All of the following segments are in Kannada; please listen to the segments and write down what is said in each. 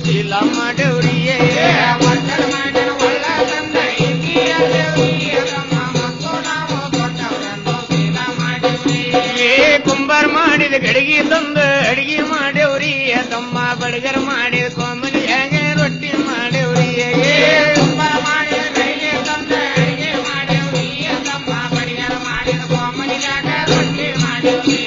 ಶೀಲ ಮಾಡವ್ರಿಯೇ ಒಕ್ಕಲ್ ಮಾಡಿನ ಒಳ್ಳ ತಂದ ಹಿಂಗಿಯಲ್ಲವ್ರಿಯೇ ತಮ್ಮ ಮತ್ತು ನಾವು ದೊಡ್ಡವರನ್ನು ಶೀಲ ಮಾಡಿವ್ರಿ ಕುಂಬಾರ ಮಾಡಿದ ಗಡಿಗೆ ತಂದು ಅಡಿಗೆ ಮಾಡವ್ರಿ ತಮ್ಮ ಬಡಗರ್ ಮಾಡಿದ ಕೋಮಲಿಯಾಗ ರೊಟ್ಟಿ ಮಾಡವ್ರಿಯೇ ಕುಂಬಾರ ಮಾಡಿದ ಗಡಿಗೆ ತಂದ ಅಡಿಗೆ ಮಾಡವ್ರಿ ತಮ್ಮ ಬಡಿಗರ ಮಾಡಿದ ಕೋಮಲಿಯಾಗ ರೊಟ್ಟಿ ಮಾಡವ್ರಿ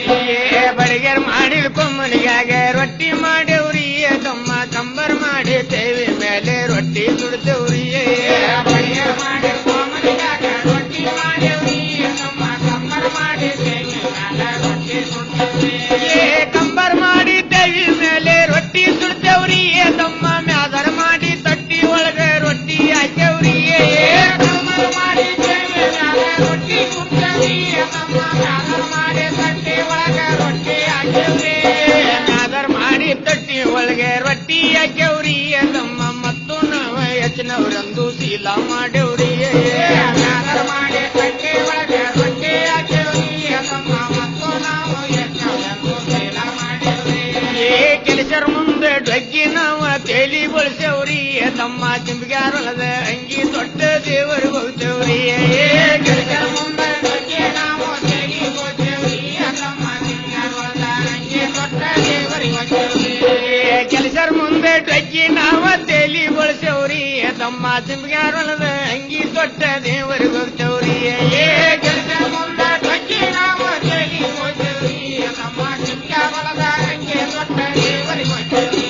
ಬಡಗರ್ ಮಾಡಿದ ಕೊಮ್ಮಲಿಯಾಗ ರೊಟ್ಟಿ ಮಾಡವ್ರಿ ತಮ್ಮ ಕಂಬರ್ ಮಾಡಿ ತೇವಿ ಮೇಲೆ ರೊಟ್ಟಿ ಸುಡ್ತೇವ್ರಿ ಬಡಿಗರ ಮಾಡಿದ ಕೋಮಲಿಯಾಗ ರೊಟ್ಟಿ ಮಾಡವ್ರಿ ತಮ್ಮ ಕಂಬರ್ ಮಾಡಿ ತೇವಿ ಮೇಲೆ ರೊಟ್ಟಿ ಸುಡ್ತೇವ್ರಿ ಕಂಬರ್ ಮಾಡಿ ತೇವಿ ಮೇಲೆ ರೊಟ್ಟಿ ಸುಡ್ತೇವ್ರಿ ತಮ್ಮ ಮ್ಯಾದರ್ ಮಾಡಿ ತಟ್ಟಿ ಒಳಗ ರೊಟ್ಟಿ ಹಾಕ್ಯವ್ರಿ ಕಂಬರ್ ಮಾಡಿ ತೇವಿ ಮೇಲೆ ರೊಟ್ಟಿ ಸುಡ್ತೇವ್ರಿ ತಮ್ಮ ಮ್ಯಾದರ್ ಮಾಡಿ ತಟ್ಟಿ ಒಳಗ ರೊಟ್ಟಿ ಹಾಕ್ಯವ್ರಿ ಮ್ಯಾದರ್ ಮಾಡಿ ತಟ್ಟಿ ಒಳಗೆ ರೊಟ್ಟಿ ಹಾಕ್ಯವ್ರಿ ತಮ್ಮ ಮತ್ತು ನಾವ ಹೆಚ್ಚಿನವ್ರಂದು ಶೀಲ ಮಾಡವ್ರಿ ಮ್ಯಾದರ್ ಮಾಡಿ ತಟ್ಟಿ ಒಳಗ ರೊಟ್ಟಿ ಹಾಕ್ಯವ್ರಿ ತಮ್ಮ ಮತ್ತು ನಾವು ಹೆಚ್ಚವೆಂದು ಶೀಲ ಮಾಡಿವ್ರಿ ಕೆಲಸರ ಮುಂದೆ ಡೊಗ್ಗಿ ನಾವ ತೇಲಿ ಬಳಸೇವ್ರಿ ತಮ್ಮ ಚಿಂಬಿಗಾರೊಳದ ಅಂಗಿ ದೊಡ್ಡ ದೇವರಿಗೆ ಹೋಗ್ತೇವ್ರಿ ಕೆಲಸರ ಮುಂದೆ ಡೊಗ್ಗಿ ನಾವು ತೇಲಿ ಹೋಗ್ತೇವ್ರಿ ತಮ್ಮ ಚಿಂಬಿಗಾರೊಳದ ಅಂಗಿ ದೊಡ್ಡ ದೇವರಿಗೆ ಹೋಗ್ತೇವ್ರಿ ಕೆಲಸರ ಮುಂದೆ ಡೊಗ್ಗಿ ನಾವ ತೇಲಿ ಬಳಸೇವ್ರಿ ತಮ್ಮ ಚಿಂಬಿಗಾರೊಳದ ಅಂಗಿ ದೊಡ್ಡ ದೇವರಿಗೆ ಹೋಗ್ತೇವ್ರಿ ಕೆಲಸರ ಮುಂದೆ ಡೊಗ್ಗಿ ನಾವು ತೇಲಿ ಹೋಗ್ತೇವ್ರಿ ತಮ್ಮ ಚಿಂಬಿಗಾರೊಳದ ಅಂಗಿ ದೊಡ್ಡ ದೇವರಿಗೆ ಹೋಗ್ತೇವ್ರಿ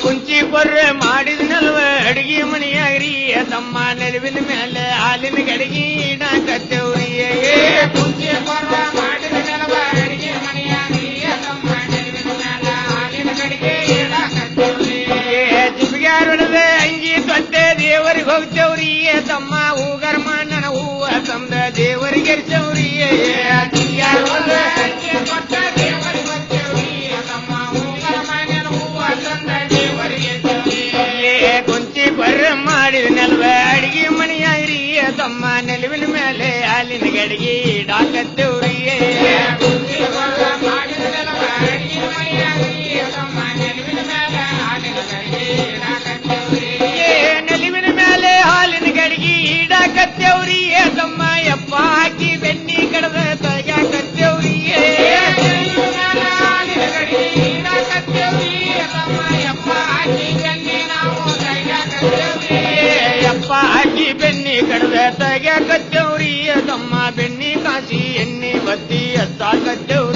ಕುಂಚಿ ಕೊರ್ರೆ ಮಾಡಿದ್ನಲ್ವ ಅಡಿಗೆ ಮನೆಯಾಗ್ರಿ ತಮ್ಮ ನೆಲವಿನ ಮೇಲೆ ಹಾಲಿನ ಗಡಿಗೆ ಇಡಾಕತ್ತೇವ್ರಿ ಕುಂಚಿ ಕೊರ್ರ ಮಾಡಿದ ನೆಲವ ಅಡಿಗೆ ಮನೆಯಾಗ್ರಿ ತಮ್ಮ ನೆಲವಿನ ಮೇಲೆ ಹಾಲಿನ ಗಡಿಗೆ ಇಡಾಕತ್ತೇವ್ರಿ ಜಿಬ್ಗ್ಯಾರೊಳದ ಅಂಗಿ ದೊಡ್ಡ ದೇವರಿಗೆ ಹೋಗ್ತೇವ್ರಿ ತಮ್ಮ ಹೂಗರ್ ಮಣ್ಣನ ಹೂವ ತಂದ ದೇವರಿಗೆ ಎರ್ಸವ್ರಿ ಜಿಬ್ಗ್ಯಾರೊಳದ ಅಂಗಿ ದೊಡ್ಡ ದೇವರಿಗೆ ಹೋಗ್ತೇವ್ರಿ ತಮ್ಮ ಹೂಗರ ಮಣ್ಣಿನ ಹೂವ ತಂದ ದೇವರಿಗೆ ಎರ್ಸವ್ರಿ ಕುಂಚಿ ಕೊರ್ರೆ ಮಾಡಿದ ನೆಲವ ಅಡಿಗೆ ಮನೆಯಾಗ್ರಿ ತಮ್ಮ ನೆಲವಿನ ಮೇಲೆ ಹಾಲಿನ ಗಡಿಗೆ ಇಡಾಕತ್ತೇವ್ರಿ ಕುಂಚಿ ಕೊರ್ರ ಮಾಡಿದ ನೆಲವ ಅಡಿಗೆ ಮನೆಯಾಗ್ರಿ ತಮ್ಮ ನೆಲವಿನ ಮೇಲೆ ಹಾಲಿನ ಗಡಿಗೆ ಇಡಾಕತ್ತೇವ್ರಿ ನೆಲವಿನ ಮೇಲೆ ಹಾಲಿನ ಗಡಿಗೆ ಇಡಾಕತ್ತೇವ್ರಿ ತಮ್ಮ ಯಪ್ಪ ಹಾಕಿ ಬೆನ್ನಿ ಕಡದ ತಗ್ಯಾಕತ್ತೇವ್ರಿ ಹಾಲಿನ ಗಡಿಗೆ ಇಡಾಕತ್ತೇವ್ರಿ ತಮ್ಮ ಯಪ್ಪ ಹಾಕಿ ಬೆನ್ನಿ ನಾವು ತಗ್ಯಾಕತ್ತೇವ್ರಿ ಯಪ್ಪ ಹಾಕಿ ಬೆನ್ನಿ ಕಡದ ತಗ್ಯಾಕತ್ತೇವ್ರಿ ತಮ್ಮ ಬೆನ್ನಿ ಕಾಸಿ ಎಣ್ಣೆ ಬತ್ತಿ ಹಚ್ಚಾಕತ್ತೇವ್ರಿ